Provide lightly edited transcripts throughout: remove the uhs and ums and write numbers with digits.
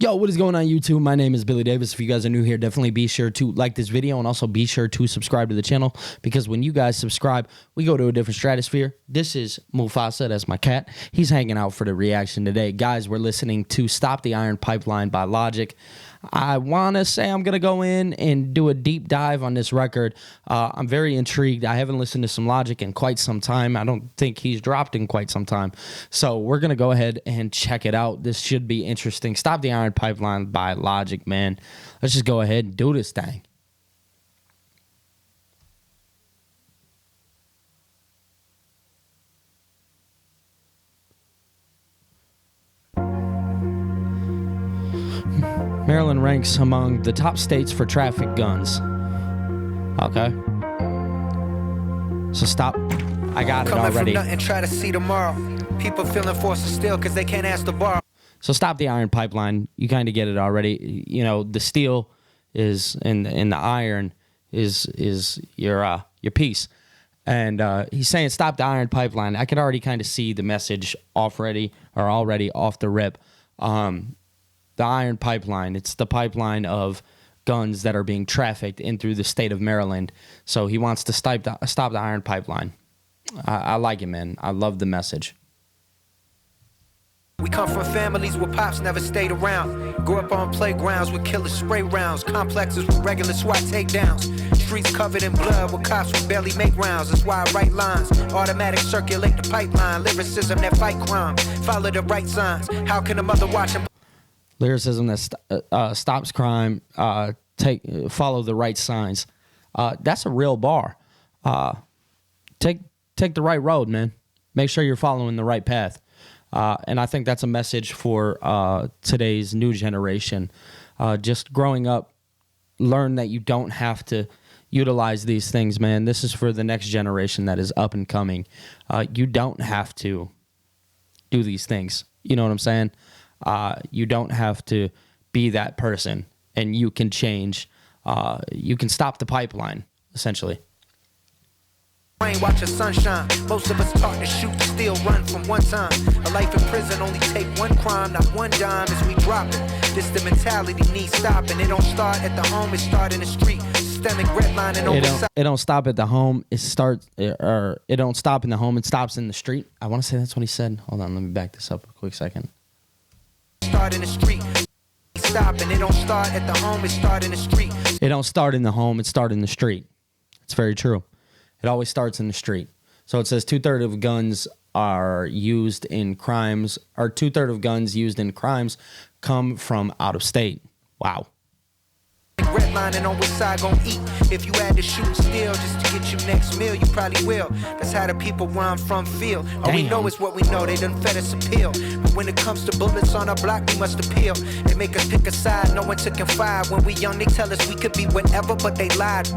Yo, what is going on YouTube? My name is Billy Davis. If you guys are new here, definitely be sure to like this video and also be sure to subscribe to the channel because when you guys subscribe, we go to a different stratosphere. This is Mufasa, that's my cat. He's hanging out for the reaction today. Guys, we're listening to Stop the Iron Pipeline by Logic. I want to say I'm going to go in and do a deep dive on this record. I'm very intrigued. I haven't listened to some Logic in quite some time. I don't think he's dropped in quite some time. So we're going to go ahead and check it out. This should be interesting. Stop the Iron Pipeline by Logic, man. Let's just go ahead and do this thing. Maryland ranks among the top states for traffic guns. Okay. So stop. I got it already. From nothing, try to see tomorrow. People feeling forced to steal because they can't ask to borrow. So stop the iron pipeline. You kind of get it already. You know, the steel is in the iron is your piece. And he's saying stop the iron pipeline. I could already kind of see the message already off the rip. The iron pipeline, it's the pipeline of guns that are being trafficked in through the state of Maryland. So he wants to stop the iron pipeline. I like it, man. I love the message. We come from families where pops never stayed around. Grew up on playgrounds with killer spray rounds. Complexes with regular SWAT takedowns. Streets covered in blood where cops would barely make rounds. That's why I write lines. Automatic circulate the pipeline. Lyricism that fight crime. Follow the right signs. How can a mother watch him? Lyricism that stops crime. Follow the right signs. That's a real bar. Take the right road, man. Make sure you're following the right path. And I think that's a message for today's new generation. Just growing up, learn that you don't have to utilize these things, man. This is for the next generation that is up and coming. You don't have to do these things. You know what I'm saying? You don't have to be that person, and you can change. You can stop the pipeline, essentially. Rain, watch the sunshine. Most of us taught to shoot, steal, run from one time. A life in prison only take one crime, not one dime as we drop it. This the mentality needs stopping. It don't start at the home, it start in the street. Systemic redlining oversight. It don't stop at the home. It don't stop in the home. It stops in the street. I want to say that's what he said. Hold on, let me back this up a quick second. Start in the street. Stopping. It don't start at the home. It start in the street. It don't start in the home. It start in the street. It's very true. It always starts in the street. So it says 2/3 of guns are used in crimes, or 2/3 of guns used in crimes come from out of state. Wow. Redlining on which side gon' eat. If you had to shoot and steal just to get you next meal, you probably will. That's how the people where I'm from feel. All we know is what we know. They done fed us appeal. But when it comes to bullets on our block, we must appeal. They make us pick a side. No one to confide. When we young, they tell us we could be whatever, but they lied.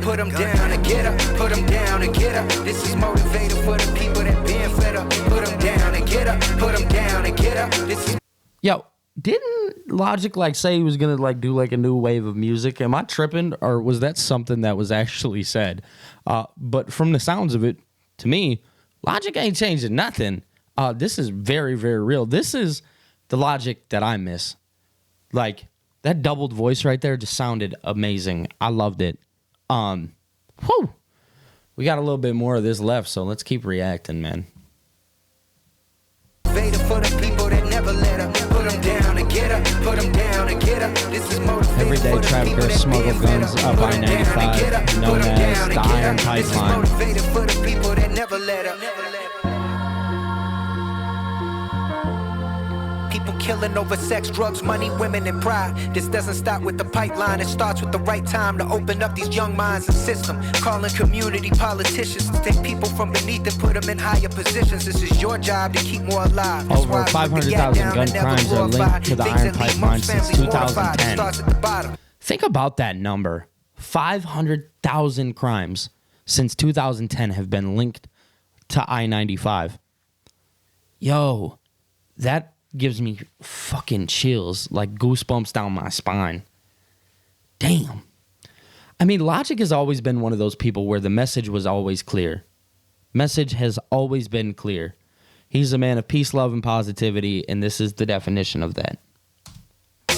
Put them down and get up. Put them down and get up. This is motivator for the people that been fed up. Put them down and get up. Put them down and get up. This is... Yo, didn't Logic say he was gonna do a new wave of music? Am I tripping, or was that something that was actually said? But from the sounds of it, to me, Logic ain't changing nothing. This is very, very real. This is the Logic that I miss. That doubled voice right there just sounded amazing. I loved it. Whew. We got a little bit more of this left, so let's keep reacting, man. For the people that never let up. Put them down and get up. Put them down and get up. This is everyday traffickers smuggle guns up I-95, known as the Iron Pipeline. For the people that never let up. People killing over sex, drugs, money, women, and pride. This doesn't stop with the pipeline. It starts with the right time to open up these young minds and system. Calling community politicians to take people from beneath and put them in higher positions. This is your job to keep more alive. Over 500,000 gun crimes are linked to the Iron Pipeline since 2010. Think about that number. 500,000 crimes since 2010 have been linked to I-95. Yo, that gives me fucking chills, goosebumps down my spine. Damn. I mean, Logic has always been one of those people where the message was always clear. Message has always been clear. He's a man of peace, love, and positivity, and this is the definition of that.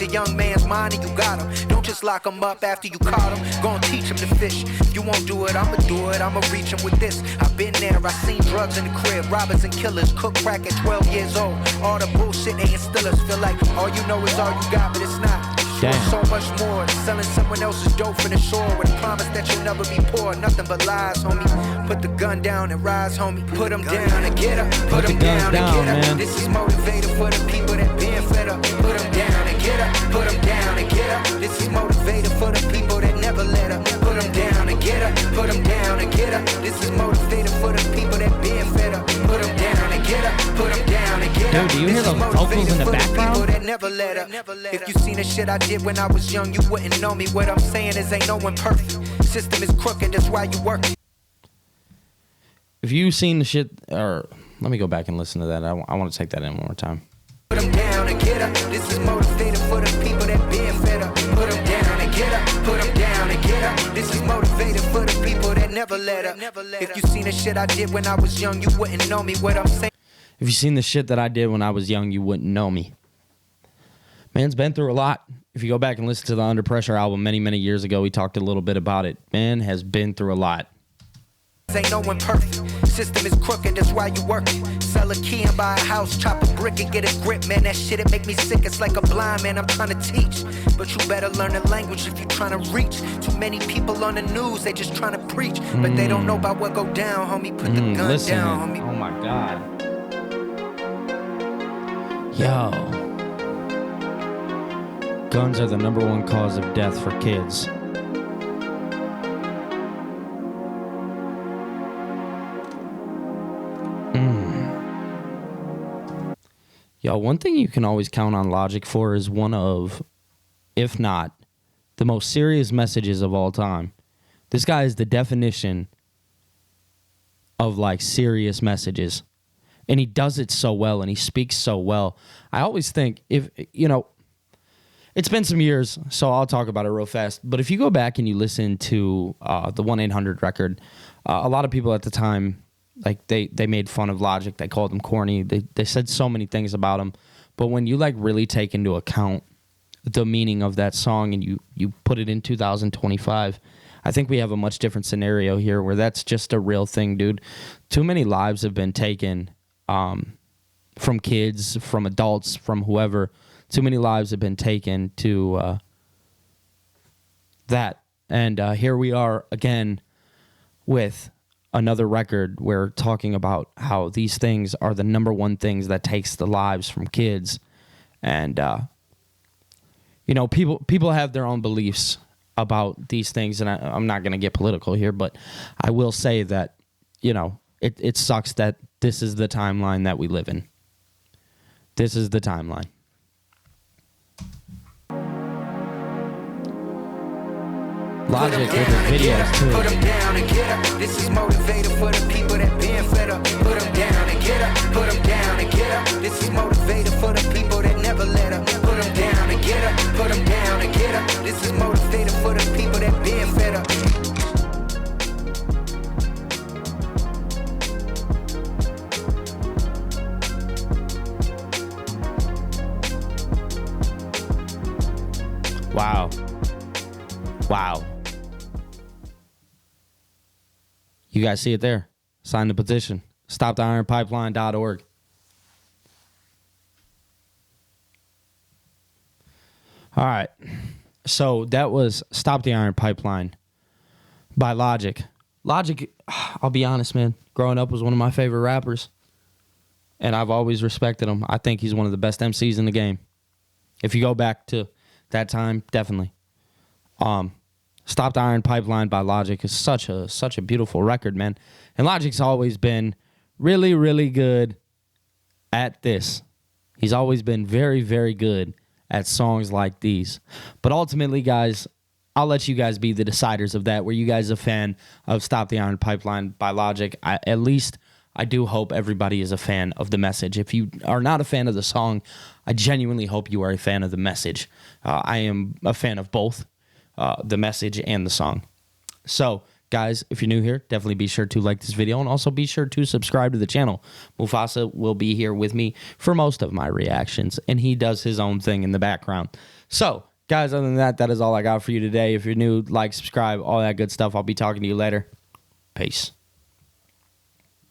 read a young man's mind and you got him. Don't just lock him up after you caught him. Go and teach him to fish. If you won't do it, I'ma do it. I'ma reach him with this. I've been there, I seen drugs in the crib, robbers and killers, cook crack at 12 years old. All the bullshit they instill us. Feel like all you know is all you got, but it's not. Sure, so much more. Selling someone else's dope from the shore with a promise that you'll never be poor. Nothing but lies, homie. Put the gun down and rise, homie. Put them down and get up. Put them down and get up. This is motivated for the people that been fed up. Put them down and get up. Put them down and get up. This is motivated for the people that never let up. Put them down and get up. Put them down and get up. This is motivated for the people that been fed up. Put them down and get up. Put them down and get up. Dude, do you hear those vocals in the background? If you seen the shit I did when I was young, you wouldn't know me. What I'm saying is ain't no one perfect. System is crooked, that's why you work. If you've seen the shit, or let me go back and listen to that. I want to take that in one more time. Put them down and get up. This is motivated for the people that been fed up. Put them down and get up. Put them down and get up. This is motivated for the people that never let up. If you seen the shit I did when I was young, you wouldn't know me. What I'm saying. If you seen the shit that I did when I was young, you wouldn't know me. Man's been through a lot. If you go back and listen to the Under Pressure album many, many years ago, we talked a little bit about it. Man has been through a lot. Ain't no one perfect. System is crooked, that's why you work it. Sell a key and buy a house, chop a brick and get a grip. Man, that shit, it make me sick. It's like a blind man I'm trying to teach. But you better learn the language if you trying to reach. Too many people on the news, they just trying to preach. But they don't know about what go down, homie. Put the gun down, homie. Oh my God. Yo. Guns are the number one cause of death for kids. Yo, one thing you can always count on Logic for is one of, if not, the most serious messages of all time. This guy is the definition of, like, serious messages. And he does it so well, and he speaks so well. I always think, if, you know, it's been some years, so I'll talk about it real fast. But if you go back and you listen to the 1-800 record, a lot of people at the time, like, they made fun of Logic. They called him corny. They said so many things about him. But when you, like, really take into account the meaning of that song and you put it in 2025, I think we have a much different scenario here where that's just a real thing, dude. Too many lives have been taken from kids, from adults, from whoever. Too many lives have been taken to that. And here we are again with another record. We're talking about how these things are the number one things that takes the lives from kids. And, you know, people have their own beliefs about these things. And I'm not going to get political here, but I will say that, you know, it sucks that this is the timeline that we live in. This is the timeline. Logic with the videos too. Put them down and get up. This is motivated for the people that been fed up. Put them down and get up. Put them down and get up. This is motivated for the people that never let up. Put them down and get up. Put them down and get up. This is motivated for the people that been fed up. Wow. Wow. You guys see it there. Sign the petition. StopTheIronPipeline.org. All right. So that was Stop the Iron Pipeline by Logic. Logic, I'll be honest, man. Growing up was one of my favorite rappers. And I've always respected him. I think he's one of the best MCs in the game. If you go back to that time, definitely. Stop the Iron Pipeline by Logic is such a beautiful record, man. And Logic's always been really, really good at this. He's always been very, very good at songs like these. But ultimately, guys, I'll let you guys be the deciders of that. Were you guys a fan of Stop the Iron Pipeline by Logic? At least I do hope everybody is a fan of the message. If you are not a fan of the song, I genuinely hope you are a fan of the message. I am a fan of both. The message and the song. So, guys, if you're new here, definitely be sure to like this video and also be sure to subscribe to the channel. Mufasa will be here with me for most of my reactions, and he does his own thing in the background. So, guys, other than that, that is all I got for you today. If you're new, like, subscribe, all that good stuff. I'll be talking to you later. Peace.